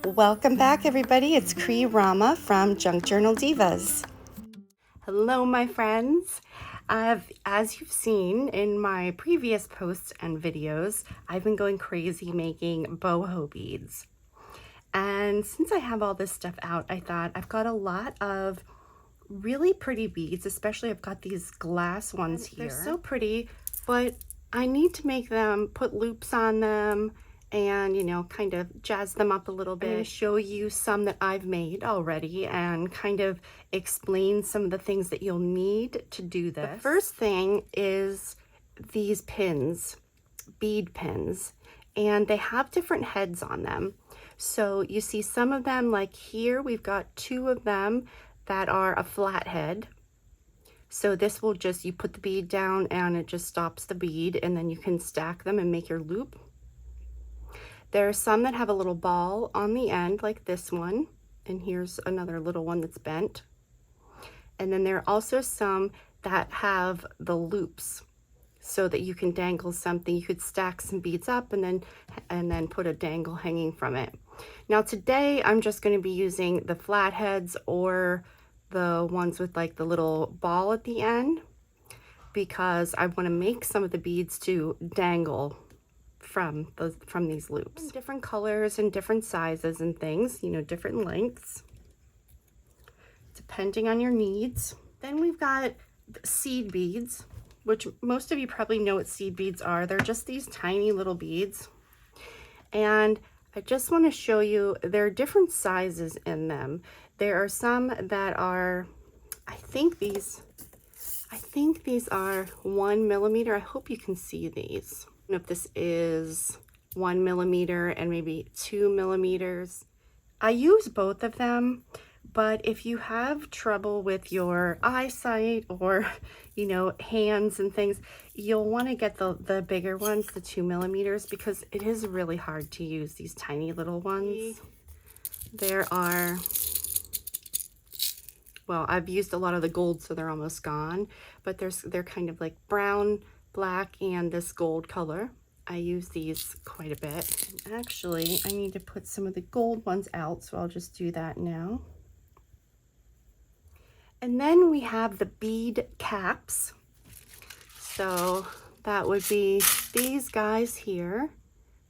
Welcome back, everybody. It's Rama from Junk Journal Divas. Hello, my friends. As you've seen in my previous posts and videos, I've been going crazy making boho beads. And since I have all this stuff out, I thought I've got a lot of really pretty beads, especially I've got these glass ones here. They're so pretty, but I need to make them, put loops on them, and, you know, kind of jazz them up a little bit. I'm going to show you some that I've made already and kind of explain some of the things that you'll need to do this. The first thing is these pins, bead pins, and they have different heads on them. So you see some of them, like here, we've got two of them that are a flat head. So this will just, you put the bead down and it just stops the bead, and then you can stack them and make your loop. There are some that have a little ball on the end, like this one, and here's another little one that's bent. And then there are also some that have the loops so that you can dangle something. You could stack some beads up and then put a dangle hanging from it. Now today I'm just going to be using the flat heads or the ones with like the little ball at the end, because I want to make some of the beads to dangle from these loops. Different colors and different sizes and things, you know, different lengths, depending on your needs. Then we've got seed beads, which most of you probably know what seed beads are. They're just these tiny little beads. And I just want to show you, there are different sizes in them. There are some that are, I think these are 1 millimeter. I hope you can see these. If this is 1 millimeter and maybe 2 millimeters. I use both of them, but if you have trouble with your eyesight or, you know, hands and things, you'll want to get the bigger ones, the 2 millimeters, because it is really hard to use these tiny little ones. There are, well, I've used a lot of the gold, so they're almost gone, but they're kind of like brown, black, and this gold color. I use these quite a bit. Actually, I need to put some of the gold ones out, so I'll just do that now. And then we have the bead caps. So that would be these guys here.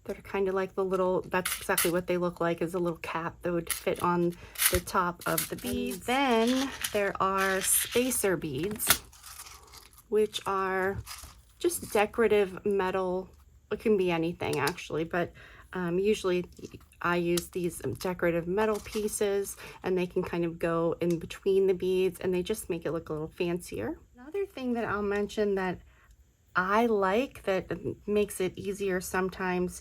They're kind of like the little, that's exactly what they look like, is a little cap that would fit on the top of the beads. Then there are spacer beads, which are just decorative metal. It can be anything actually, but usually I use these decorative metal pieces, and they can kind of go in between the beads and they just make it look a little fancier. Another thing that I'll mention that I like, that makes it easier sometimes,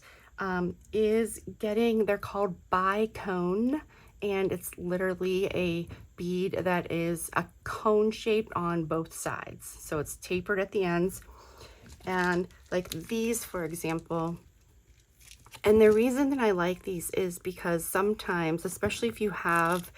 is getting, they're called bicone, and it's literally a bead that is a cone shaped on both sides. So it's tapered at the ends. And like these, for example, and the reason that I like these is because sometimes, especially if you have,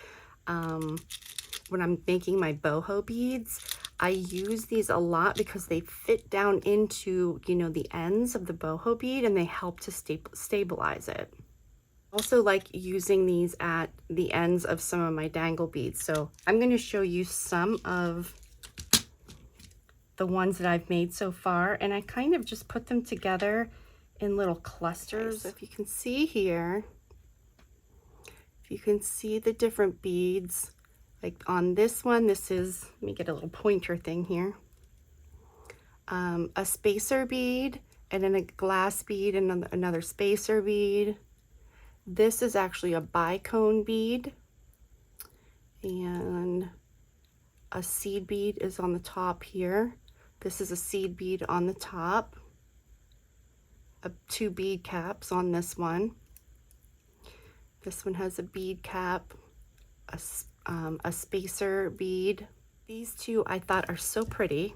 when I'm making my boho beads, I use these a lot because they fit down into, you know, the ends of the boho bead, and they help to stabilize it. Also like using these at the ends of some of my dangle beads. So I'm going to show you some of the ones that I've made so far, and I kind of just put them together in little clusters. So if you can see here, if you can see the different beads, like on this one, this is, let me get a little pointer thing here, a spacer bead, and then a glass bead, and another spacer bead. This is actually a bicone bead, and a seed bead is on the top here. This is a seed bead on the top. Two bead caps on this one. This one has a bead cap, a spacer bead. These two I thought are so pretty,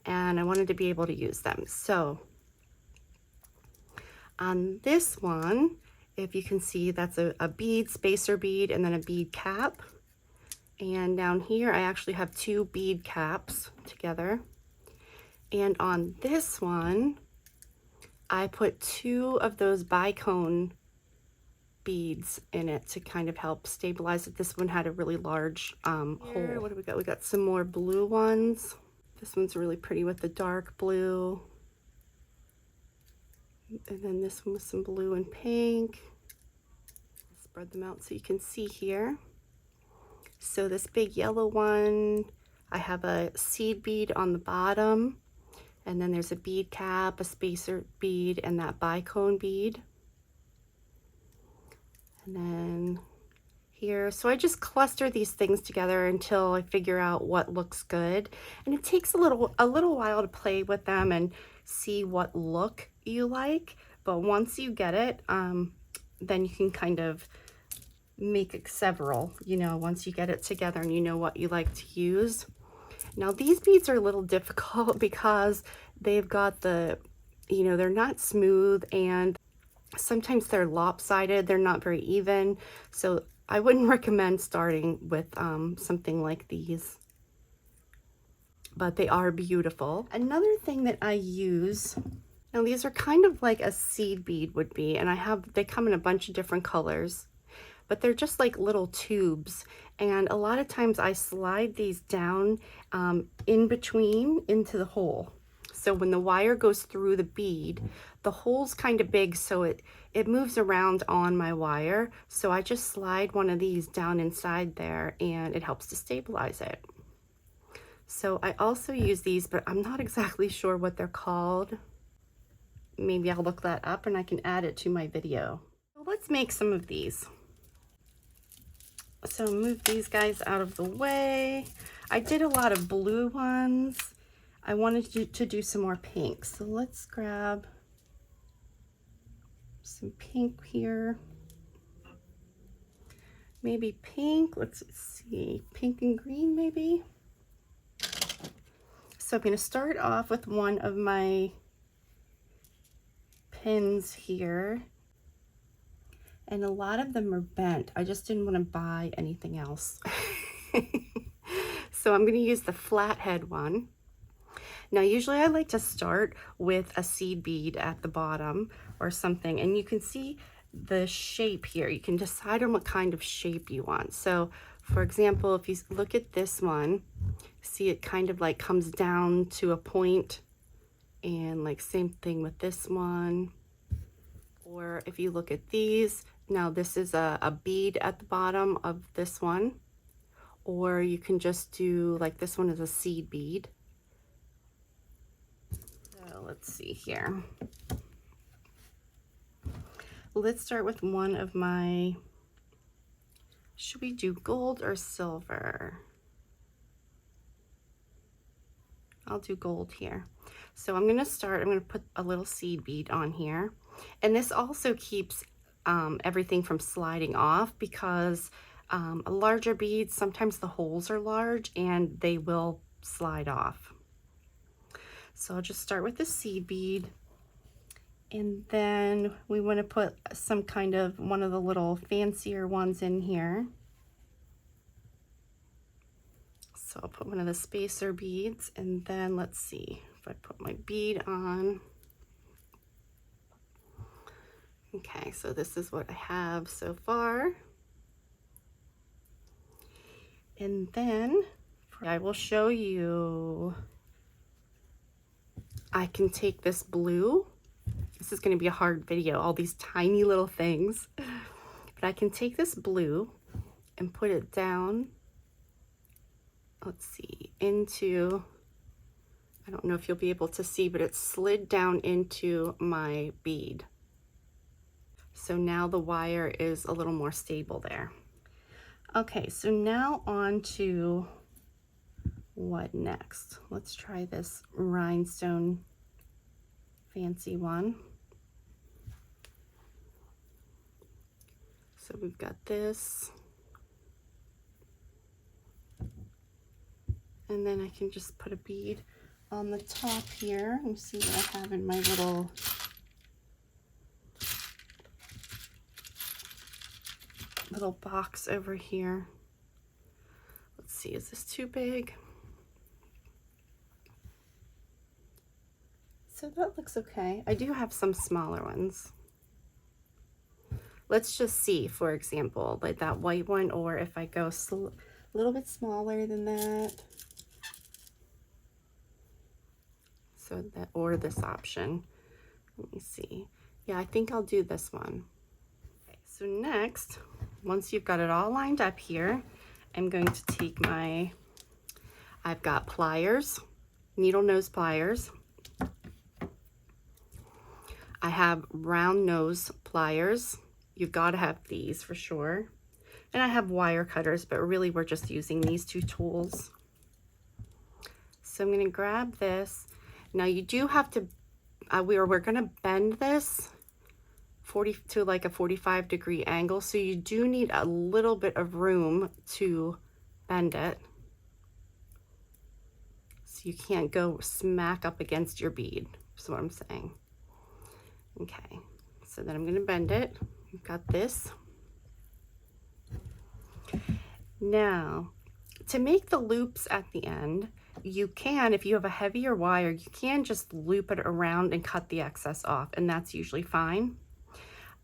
and I wanted to be able to use them. So on this one, if you can see, that's a bead, spacer bead, and then a bead cap. And down here, I actually have two bead caps together. And on this one, I put two of those bicone beads in it to kind of help stabilize it. This one had a really large hole. What do we got? We got some more blue ones. This one's really pretty with the dark blue. And then this one with some blue and pink. Spread them out so you can see here. So this big yellow one, I have a seed bead on the bottom, and then there's a bead cap, a spacer bead, and that bicone bead. And then here, so I just cluster these things together until I figure out what looks good. And it takes a little while to play with them and see what look you like. But once you get it, then you can kind of make several, you know, once you get it together and you know what you like to use. Now these beads are a little difficult because they've got the, you know, they're not smooth, and sometimes they're lopsided, they're not very even. So I wouldn't recommend starting with something like these, but they are beautiful. Another thing that I use, now these are kind of like a seed bead would be, and they come in a bunch of different colors, but they're just like little tubes. And a lot of times I slide these down in between into the hole. So when the wire goes through the bead, the hole's kind of big, so it moves around on my wire. So I just slide one of these down inside there, and it helps to stabilize it. So I also use these, but I'm not exactly sure what they're called. Maybe I'll look that up and I can add it to my video. So let's make some of these. So move these guys out of the way. I did a lot of blue ones. I wanted to do some more pink. So let's grab some pink here. Maybe pink, let's see, pink and green maybe. So I'm gonna start off with one of my pins here. And a lot of them are bent. I just didn't want to buy anything else. So I'm going to use the flathead one. Now usually I like to start with a seed bead at the bottom or something, and you can see the shape here. You can decide on what kind of shape you want. So for example, if you look at this one, see it kind of like comes down to a point, and like same thing with this one. Or if you look at these, now this is a bead at the bottom of this one, or you can just do like this one is a seed bead. So let's see here. Let's start with one of my, should we do gold or silver? I'll do gold here. So I'm going to put a little seed bead on here. And this also keeps everything from sliding off, because a larger bead, sometimes the holes are large and they will slide off. So I'll just start with the seed bead, and then we want to put some kind of one of the little fancier ones in here. So I'll put one of the spacer beads, and then let's see if I put my bead on. Okay, so this is what I have so far. And then I will show you, I can take this blue. This is going to be a hard video, all these tiny little things. But I can take this blue and put it down, let's see, into, I don't know if you'll be able to see, but it slid down into my bead. So now the wire is a little more stable there. Okay, so now on to what next? Let's try this rhinestone fancy one. So we've got this. And then I can just put a bead on the top here. Let me see what I have in my little box over here. Let's see, is this too big? So that looks okay. I do have some smaller ones. let's just see, for example, like that white one, or if I go a little bit smaller than that. So that, or this option. Let me see. Yeah, I think I'll do this one. Okay, so next, once you've got it all lined up here, I'm going to take I've got pliers, needle nose pliers. I have round nose pliers. You've got to have these for sure. And I have wire cutters, but really we're just using these two tools. So I'm going to grab this. Now you do have to, we're going to bend this 40 to like a 45-degree angle. So you do need a little bit of room to bend it. So you can't go smack up against your bead, is what I'm saying. Okay, so then I'm going to bend it. You've got this. Now, to make the loops at the end, you can, if you have a heavier wire, you can just loop it around and cut the excess off, and that's usually fine.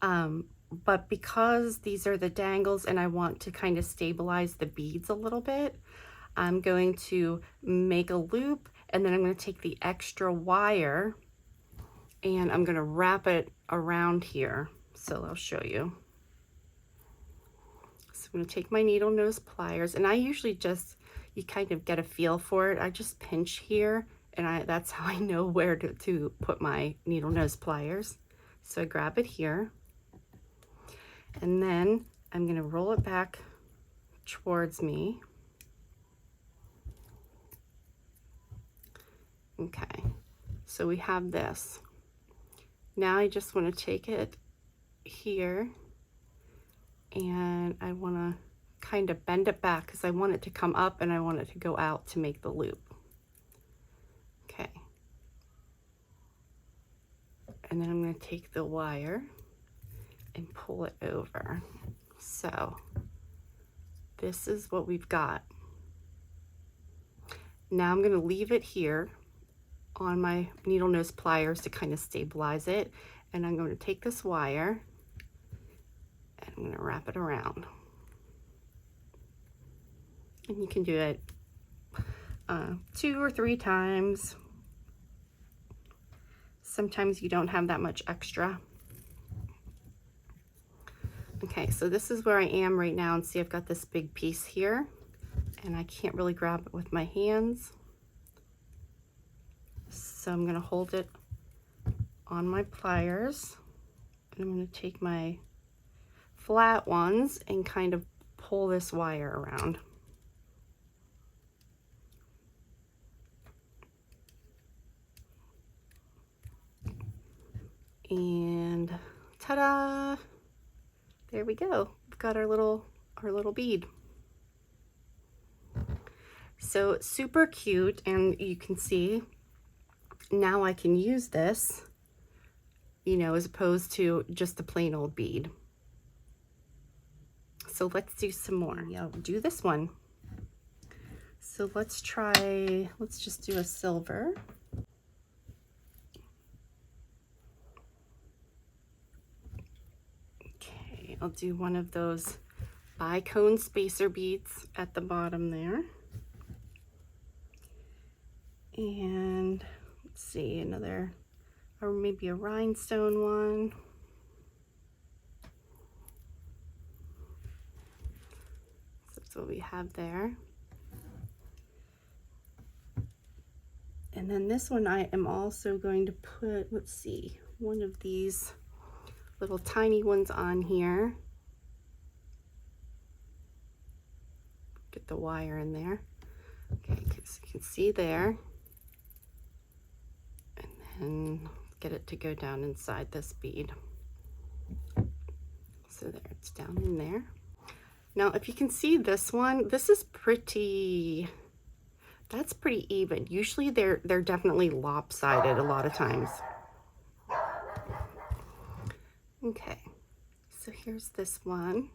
But because these are the dangles and I want to kind of stabilize the beads a little bit, I'm going to make a loop, and then I'm going to take the extra wire and I'm going to wrap it around here. So I'll show you. So I'm going to take my needle nose pliers, and I usually just, you kind of get a feel for it. I just pinch here, and that's how I know where to put my needle nose pliers. So I grab it here, and then I'm going to roll it back towards me. Okay, so we have this. Now I just want to take it here, and I want to kind of bend it back because I want it to come up and I want it to go out to make the loop. Okay. And then I'm going to take the wire and pull it over. So this is what we've got. Now I'm going to leave it here on my needle nose pliers to kind of stabilize it. And I'm going to take this wire and I'm going to wrap it around. And you can do it 2 or 3 times. Sometimes you don't have that much extra. Okay, so this is where I am right now, and see I've got this big piece here and I can't really grab it with my hands. So I'm going to hold it on my pliers, and I'm going to take my flat ones and kind of pull this wire around. And ta-da! There we go. We've got our little bead. So super cute, and you can see now I can use this, you know, as opposed to just a plain old bead. So let's do some more. Yeah, I'll do this one. So let's just do a silver. Okay, I'll do one of those bicone spacer beads at the bottom there. And let's see, another, or maybe a rhinestone one. So that's what we have there. And then this one I am also going to put, let's see, one of these little tiny ones on here. Get the wire in there. Okay, so you can see there. And get it to go down inside this bead. So there, it's down in there. Now, if you can see this one, this is pretty, that's pretty even. Usually they're definitely lopsided a lot of times. Okay, so here's this one.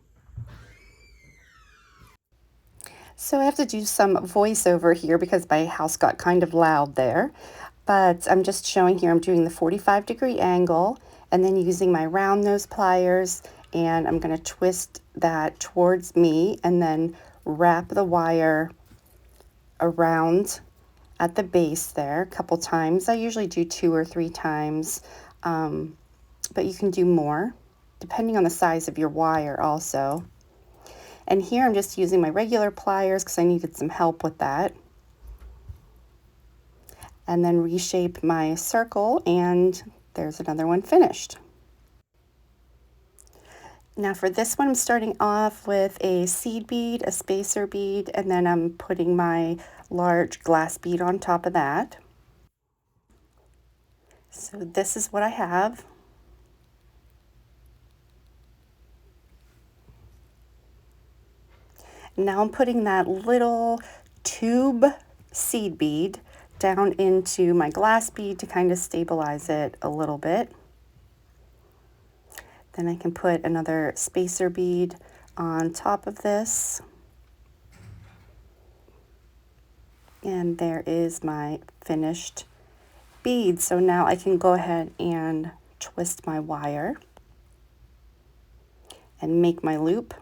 So I have to do some voiceover here because my house got kind of loud there. But I'm just showing here, I'm doing the 45-degree angle and then using my round nose pliers and I'm going to twist that towards me and then wrap the wire around at the base there a couple times. I usually do 2 or 3 times, but you can do more depending on the size of your wire also. And here I'm just using my regular pliers because I needed some help with that. And then reshape my circle, and there's another one finished. Now for this one, I'm starting off with a seed bead, a spacer bead, and then I'm putting my large glass bead on top of that. So this is what I have. Now I'm putting that little tube seed bead down into my glass bead to kind of stabilize it a little bit. Then I can put another spacer bead on top of this. And there is my finished bead. So now I can go ahead and twist my wire and make my loop.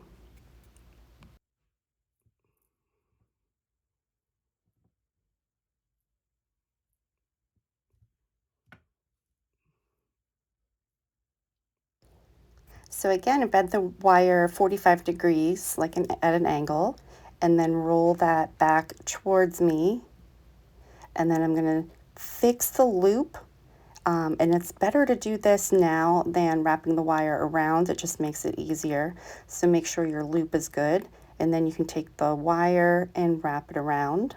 So again, I bend the wire 45 degrees, like at an angle, and then roll that back towards me. And then I'm going to fix the loop. And it's better to do this now than wrapping the wire around. It just makes it easier. So make sure your loop is good. And then you can take the wire and wrap it around.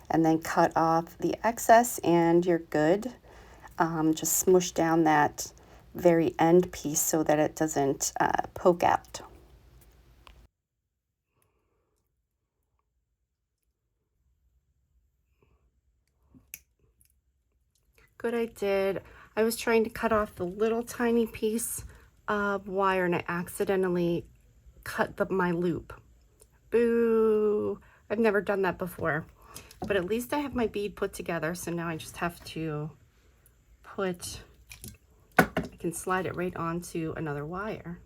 And then cut off the excess and you're good. Just smush down that very end piece so that it doesn't poke out. Good, I did. I was trying to cut off the little tiny piece of wire and I accidentally cut my loop. Boo! I've never done that before. But at least I have my bead put together, so now I just have to I can slide it right onto another wire.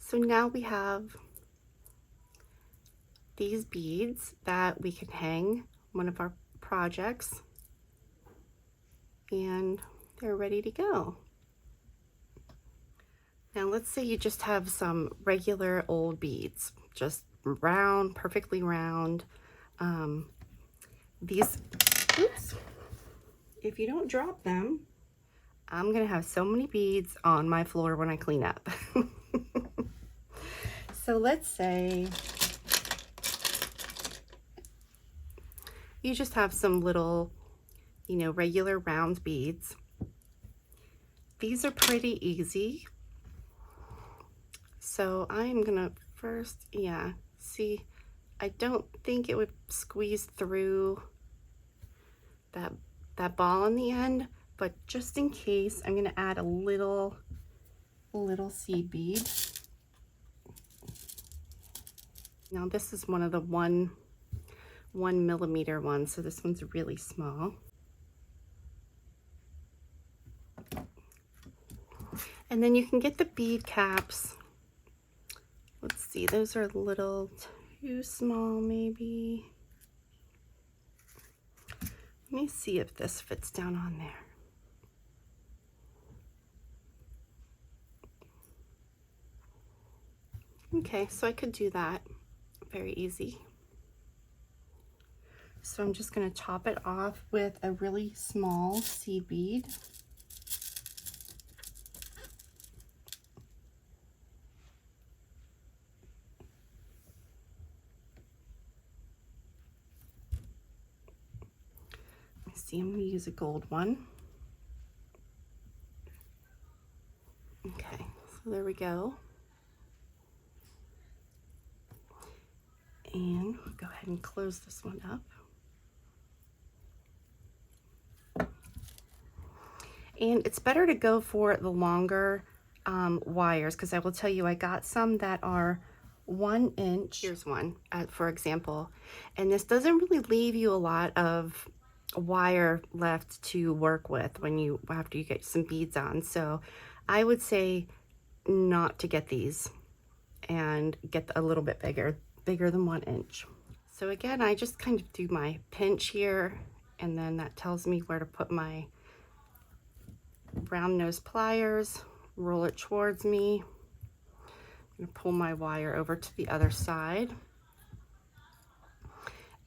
So now we have these beads that we can hang one of our projects, and they're ready to go. Now let's say you just have some regular old beads, just round, perfectly round. These, oops, if you don't drop them, I'm gonna have so many beads on my floor when I clean up. So let's say you just have some little, regular round beads. These are pretty easy. So I'm gonna first, see, I don't think it would squeeze through that ball on the end, but just in case, I'm gonna add a little seed bead. Now this is one of the 1 millimeter ones, so this one's really small. And then you can get the bead caps. Let's see, those are a little too small maybe. Let me see if this fits down on there. Okay, so I could do that. Very easy. So I'm just going to top it off with a really small seed bead. See, I'm going to use a gold one. Okay, so there we go. And we'll go ahead and close this one up. And it's better to go for the longer wires, because I will tell you, I got some that are 1 inch. Here's one, for example. And this doesn't really leave you a lot of wire left to work with after you get some beads on. So I would say not to get these and get a little bit bigger than 1 inch. So again, I just kind of do my pinch here, and then that tells me where to put my round nose pliers, roll it towards me. I'm gonna pull my wire over to the other side.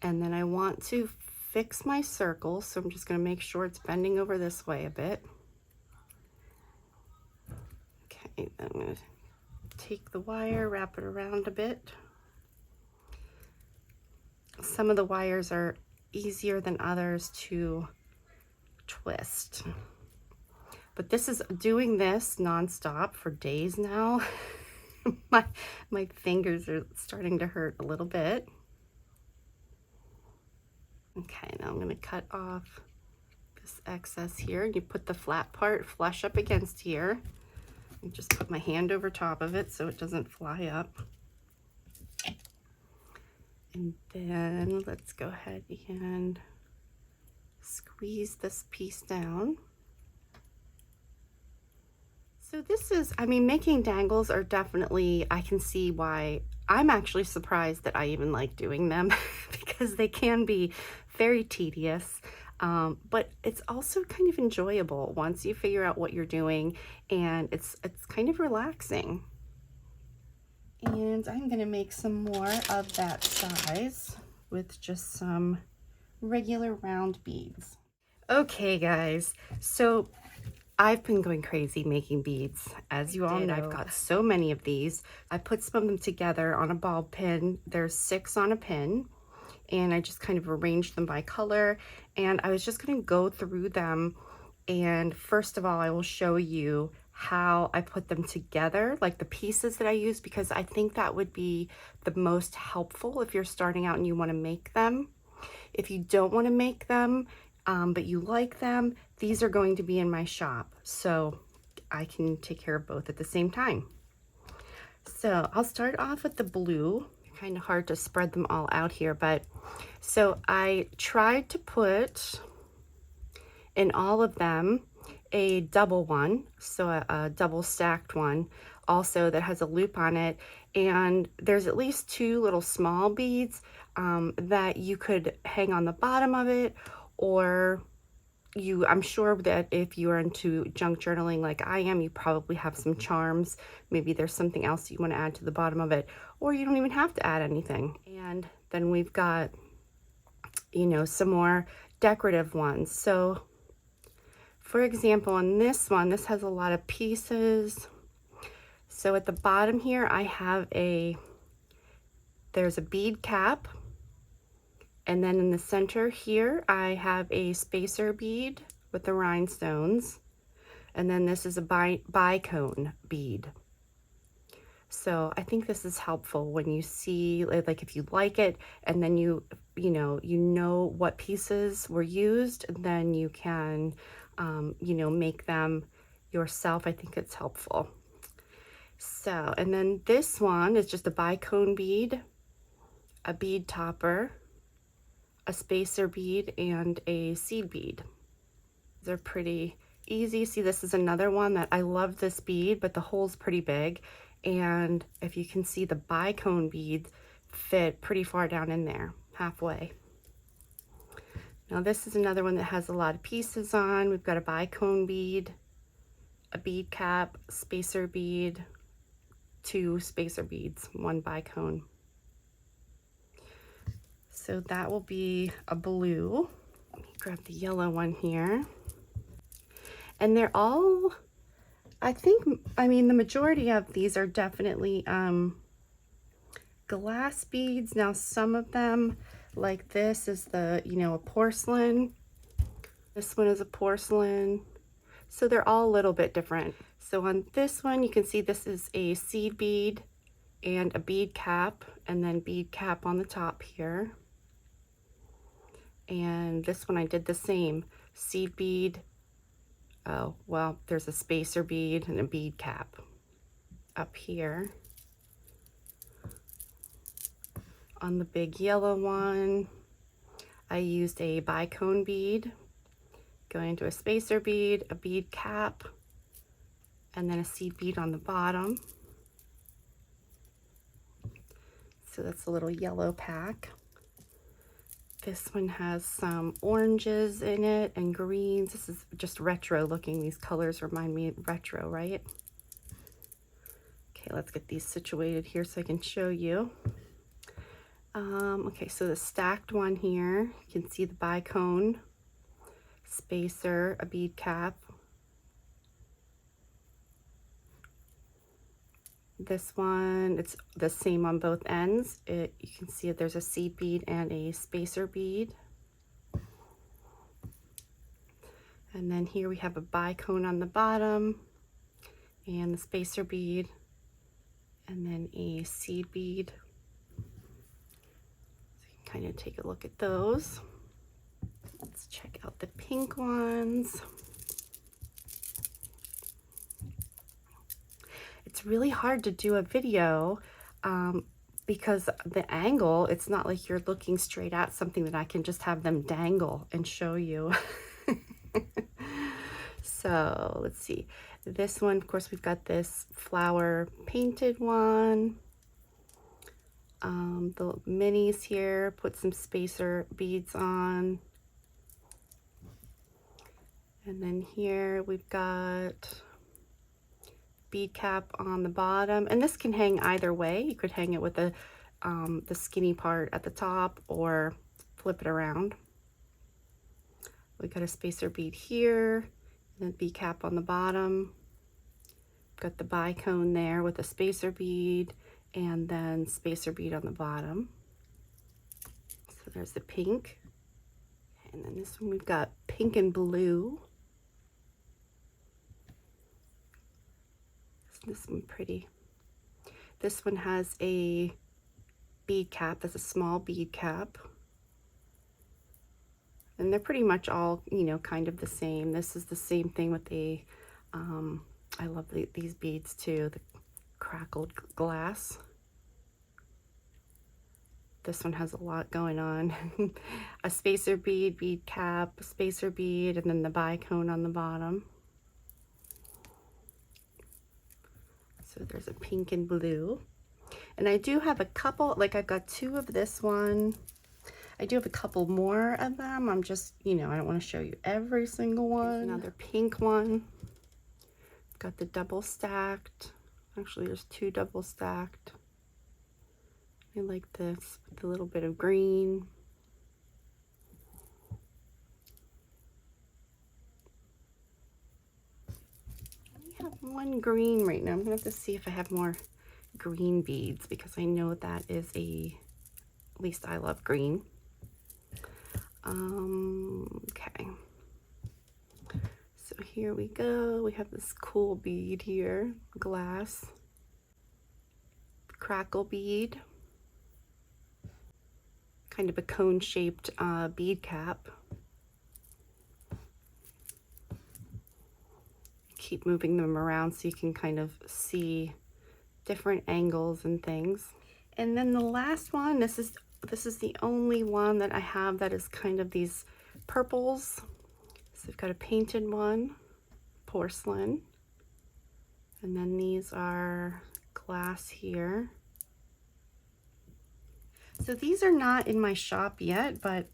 And then I want to fix my circle, so I'm just gonna make sure it's bending over this way a bit. Okay, then I'm gonna take the wire, wrap it around a bit. Some of the wires are easier than others to twist. But this is doing this nonstop for days now. my fingers are starting to hurt a little bit. Okay, now I'm going to cut off this excess here. You put the flat part flush up against here. And just put my hand over top of it so it doesn't fly up. And then let's go ahead and squeeze this piece down. So this is, I mean, making dangles are definitely, I can see why. I'm actually surprised that I even like doing them because they can be very tedious, but it's also kind of enjoyable once you figure out what you're doing, and it's kind of relaxing. And I'm going to make some more of that size with just some regular round beads. Okay guys, so I've been going crazy making beads. As you all know, I've got so many of these. I put some of them together on a ball pin. There's 6 on a pin, and I just kind of arranged them by color. And I was just going to go through them, and first of all, I will show you how I put them together, like the pieces that I use, because I think that would be the most helpful if you're starting out and you want to make them. If you don't want to make them, but you like them, these are going to be in my shop, so I can take care of both at the same time. So I'll start off with the blue. Kind of hard to spread them all out here, but so I tried to put in all of them a double one, so a double stacked one also that has a loop on it, and there's at least 2 little small beads that you could hang on the bottom of it, or I'm sure that if you are into junk journaling like I am, you probably have some charms. Maybe there's something else you want to add to the bottom of it, or you don't even have to add anything. And then we've got, you know, some more decorative ones. So for example, on this one, this has a lot of pieces. So at the bottom here, I have there's a bead cap. And then in the center here, I have a spacer bead with the rhinestones. And then this is a bicone bead. So I think this is helpful when you see, like if you like it, and then you know what pieces were used, and then you can, make them yourself. I think it's helpful. So, and then this one is just a bicone bead, a bead topper, a spacer bead, and a seed bead. They're pretty easy. See, this is another one that I love this bead, but the hole's pretty big. And if you can see, the bicone beads fit pretty far down in there, halfway. Now this is another one that has a lot of pieces on. We've got a bicone bead, a bead cap, spacer bead, 2 spacer beads, 1 bicone. So that will be a blue. Let me grab the yellow one here. And they're all, I mean, the majority of these are definitely glass beads. Now some of them, like this is the, you know, a porcelain. This one is a porcelain. So they're all a little bit different. So on this one, you can see this is a seed bead and a bead cap, and then bead cap on the top here. And this one I did the same, seed bead. Oh, well, there's a spacer bead and a bead cap up here. On the big yellow one, I used a bicone bead, going into a spacer bead, a bead cap, and then a seed bead on the bottom. So that's a little yellow pack. This one has some oranges in it and greens. This is just retro looking. These colors remind me of retro, right? Okay, let's get these situated here so I can show you. Okay, so the stacked one here, you can see the bicone, spacer, a bead cap. This one, it's the same on both ends. You can see that there's a seed bead and a spacer bead. And then here we have a bicone on the bottom and the spacer bead, and then a seed bead. So you can kind of take a look at those. Let's check out the pink ones. It's really hard to do a video because the angle, it's not like you're looking straight at something that I can just have them dangle and show you. So let's see. This one, of course, we've got this flower painted one. The minis here, put some spacer beads on. And then here we've got bead cap on the bottom, and this can hang either way. You could hang it with the skinny part at the top or flip it around. We got a spacer bead here, and a bead cap on the bottom. Got the bicone there with a spacer bead, and then spacer bead on the bottom. So there's the pink, and then this one we've got pink and blue. This one pretty. This one has a bead cap. That's a small bead cap. And they're pretty much all, you know, kind of the same. This is the same thing with the, I love these beads too, the crackled glass. This one has a lot going on. A spacer bead, bead cap, a spacer bead, and then the bicone on the bottom. So there's a pink and blue. And I do have a couple, like I've got 2 of this one. I do have a couple more of them. I'm just, you know, I don't want to show you every single one. Here's another pink one. Got the double stacked. Actually, there's 2 double stacked. I like this with a little bit of green. I have 1 green right now. I'm gonna have to see if I have more green beads because I know that is at least I love green. Okay. So here we go. We have this cool bead here, glass, crackle bead, kind of a cone-shaped bead cap. Keep moving them around so you can kind of see different angles and things. And then the last one, this is the only one that I have that is kind of these purples. So I've got a painted one, porcelain, and then these are glass here. So these are not in my shop yet, but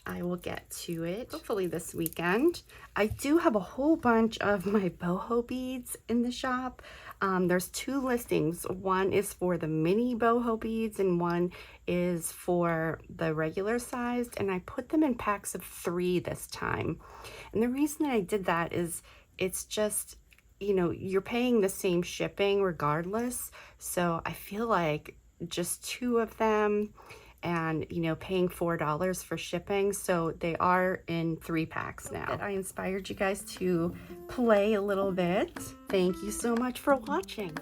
I will get to it hopefully this weekend. I do have a whole bunch of my boho beads in the shop. There's 2 listings. One is for the mini boho beads and one is for the regular sized, and I put them in packs of 3 this time. And the reason that I did that is it's just, you know, you're paying the same shipping regardless. So I feel like just 2 of them and, you know, paying $4 for shipping. So they are in 3 packs now. I inspired you guys to play a little bit. Thank you so much for watching.